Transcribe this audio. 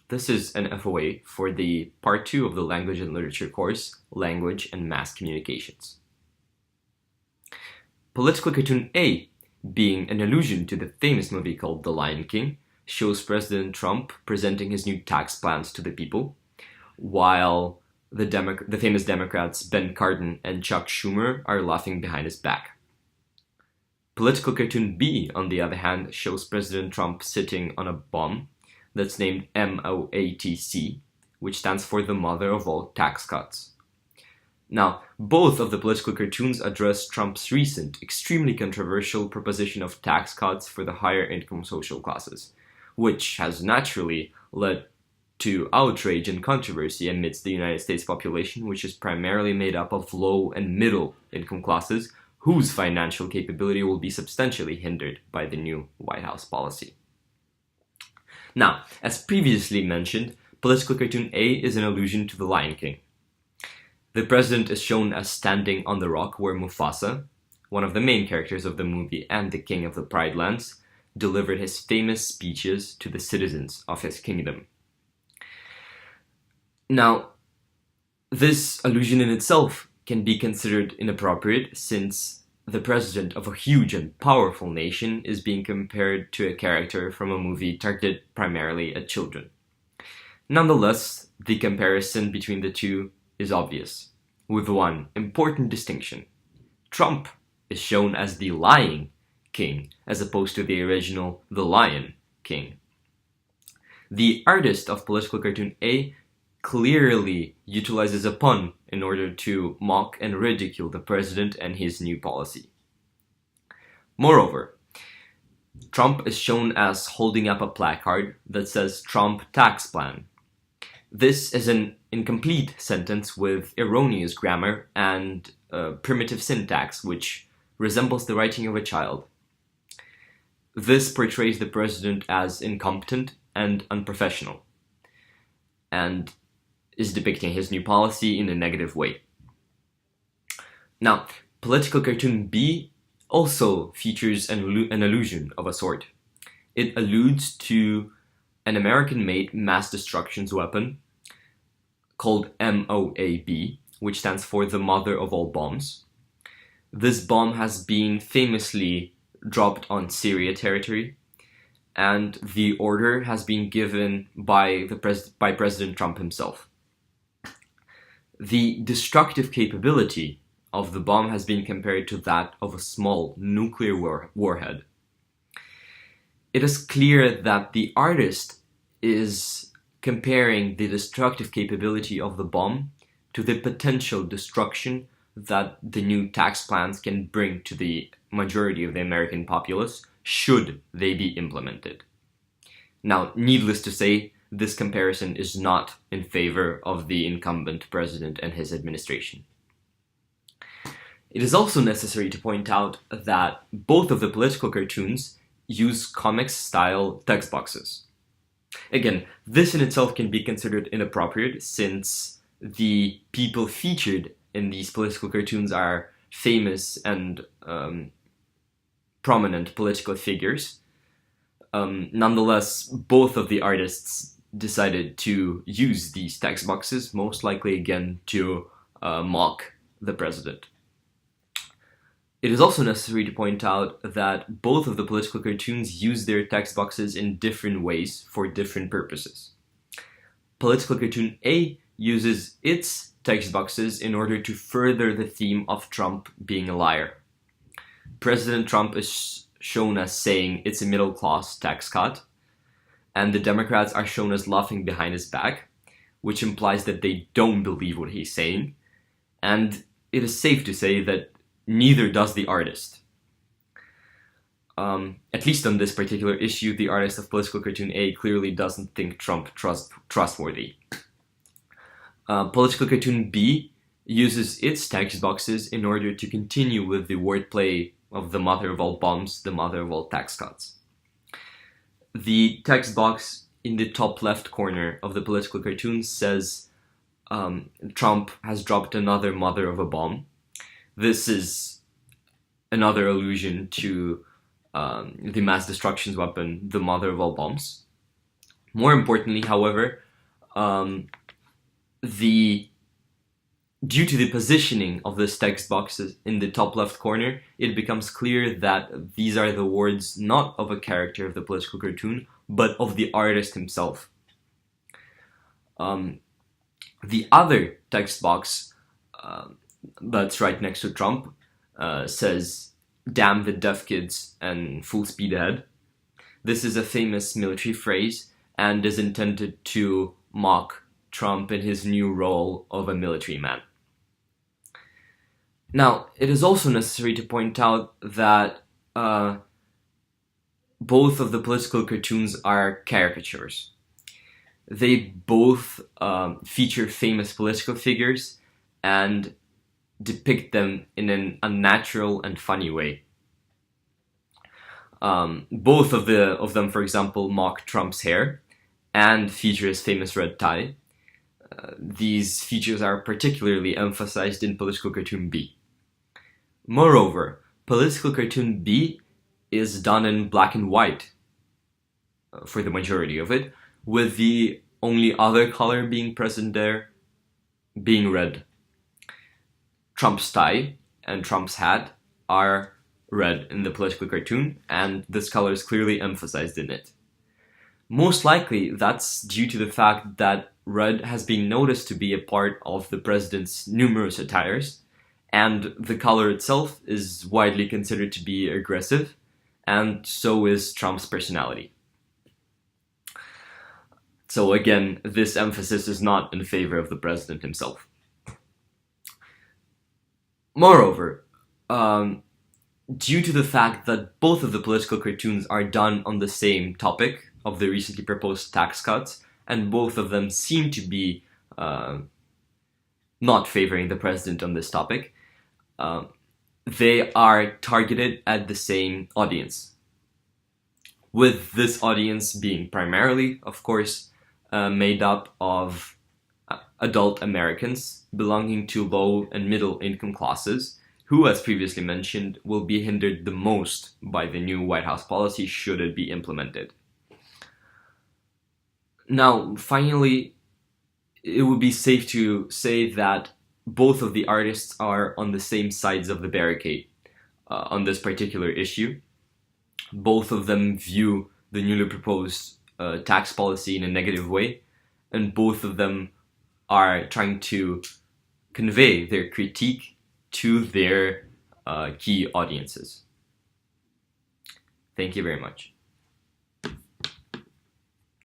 This is an FOA for the Part 2 of the Language and Literature course, Language and Mass Communications. Political cartoon A, being an allusion to the famous movie called The Lion King, shows President Trump presenting his new tax plans to the people, while the famous Democrats Ben Cardin and Chuck Schumer are laughing behind his back. Political cartoon B, on the other hand, shows President Trump sitting on a bomb that's named MOATC, which stands for the mother of all tax cuts. Now, both of the political cartoons address Trump's recent, extremely controversial proposition of tax cuts for the higher income social classes, which has naturally led to outrage and controversy amidst the United States population, which is primarily made up of low and middle income classes, whose financial capability will be substantially hindered by the new White House policy. Now, as previously mentioned, political cartoon A is an allusion to The Lion King. The president is shown as standing on the rock where Mufasa, one of the main characters of the movie and the king of the Pride Lands, delivered his famous speeches to the citizens of his kingdom. Now, this allusion in itself can be considered inappropriate since the president of a huge and powerful nation is being compared to a character from a movie targeted primarily at children. Nonetheless, the comparison between the two is obvious, with one important distinction. Trump is shown as the lying king, as opposed to the original The Lion King. The artist of political cartoon A clearly utilizes a pun in order to mock and ridicule the president and his new policy. Moreover, Trump is shown as holding up a placard that says Trump tax plan. This is an incomplete sentence with erroneous grammar and primitive syntax, which resembles the writing of a child. This portrays the president as incompetent and unprofessional, and is depicting his new policy in a negative way. Now, political cartoon B also features an allusion of a sort. It alludes to an American-made mass destruction weapon called MOAB, which stands for the mother of all bombs. This bomb has been famously dropped on Syria territory, and the order has been given by President Trump himself. The destructive capability of the bomb has been compared to that of a small nuclear warhead. It is clear that the artist is comparing the destructive capability of the bomb to the potential destruction that the new tax plans can bring to the majority of the American populace should they be implemented. Now, needless to say, this comparison is not in favor of the incumbent president and his administration. It is also necessary to point out that both of the political cartoons use comics-style text boxes. Again, this in itself can be considered inappropriate since the people featured in these political cartoons are famous and prominent political figures. Nonetheless, both of the artists decided to use these text boxes, most likely again to mock the president. It is also necessary to point out that both of the political cartoons use their text boxes in different ways for different purposes. Political cartoon A uses its text boxes in order to further the theme of Trump being a liar. President Trump is shown as saying it's a middle-class tax cut, and the Democrats are shown as laughing behind his back, which implies that they don't believe what he's saying, and it is safe to say that neither does the artist. At least on this particular issue, the artist of political cartoon A clearly doesn't think Trump trustworthy. Political cartoon B uses its text boxes in order to continue with the wordplay of the mother of all bombs, the mother of all tax cuts. The text box in the top left corner of the political cartoon says Trump has dropped another mother of a bomb. This is another allusion to the mass destruction weapon, the mother of all bombs. More importantly, however, um, the due to the positioning of this text boxes in the top left corner, it becomes clear that these are the words not of a character of the political cartoon, but of the artist himself. The other text box that's right next to Trump says, "Damn the deaf kids" and "full speed ahead." This is a famous military phrase and is intended to mock Trump in his new role of a military man. Now, it is also necessary to point out that both of the political cartoons are caricatures. They both feature famous political figures and depict them in an unnatural and funny way. Both of them, for example, mock Trump's hair and feature his famous red tie. These features are particularly emphasized in political cartoon B. Moreover, political cartoon B is done in black and white for the majority of it, with the only other color being present there being red. Trump's tie and Trump's hat are red in the political cartoon, and this color is clearly emphasized in it. Most likely, that's due to the fact that red has been noticed to be a part of the president's numerous attires, and the color itself is widely considered to be aggressive, and so is Trump's personality. So again, this emphasis is not in favor of the president himself. Moreover, due to the fact that both of the political cartoons are done on the same topic of the recently proposed tax cuts, and both of them seem to be not favoring the president on this topic, they are targeted at the same audience. With this audience being primarily, of course, made up of adult Americans belonging to low and middle income classes, who, as previously mentioned, will be hindered the most by the new White House policy should it be implemented. Now, finally, it would be safe to say that both of the artists are on the same sides of the barricade on this particular issue. Both of them view the newly proposed tax policy in a negative way, and both of them are trying to convey their critique to their key audiences. Thank you very much.